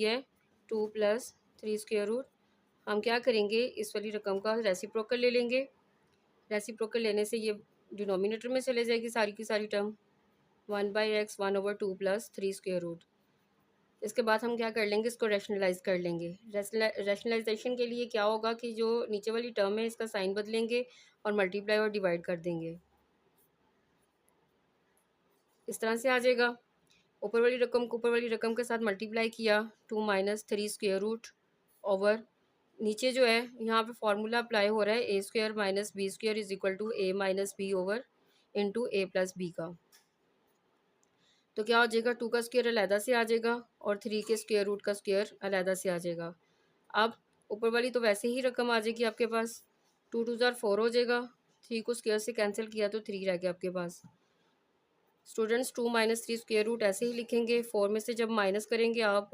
दिया है 2 + 3 square root. हम क्या करेंगे, इस वाली रकम का रेसिप्रोकल ले लेंगे। रेसिप्रोकल लेने से ये डिनोमिनेटर में चले जाएगी सारी की सारी टर्म, 1/x 1/2 + 3 स्क्वायर रूट। इसके बाद हम क्या कर लेंगे, इसको रैशनलाइज कर लेंगे। रैशनलाइजेशन के लिए क्या होगा कि जो नीचे वाली टर्म है इसका साइन बदलेंगे और मल्टीप्लाई और डिवाइड कर देंगे, इस तरह से आ जाएगा। ऊपर वाली रकम को ऊपर वाली रकम के साथ मल्टीप्लाई किया, 2 - 3 स्क्वायर रूट ओवर नीचे जो है यहाँ पे फार्मूला अप्लाई हो रहा है, a square minus b square is equal to a minus b over into a plus b का। तो क्या हो जाएगा, 2 का स्क्वायर अलहदा से आ जाएगा और 3 के स्क्वायर रूट का स्क्वायर अलहदा से आ जाएगा। अब ऊपर वाली तो वैसे ही रकम आ जाएगी आपके पास, 2 2 ज़ार 4 हो जाएगा, 3 को स्क्वायर से कैंसिल किया तो 3 रह गया आपके पास। स्टूडेंट्स 2 - 3 स्क्वायर रूट ऐसे ही लिखेंगे, 4 में से जब माइनस करेंगे आप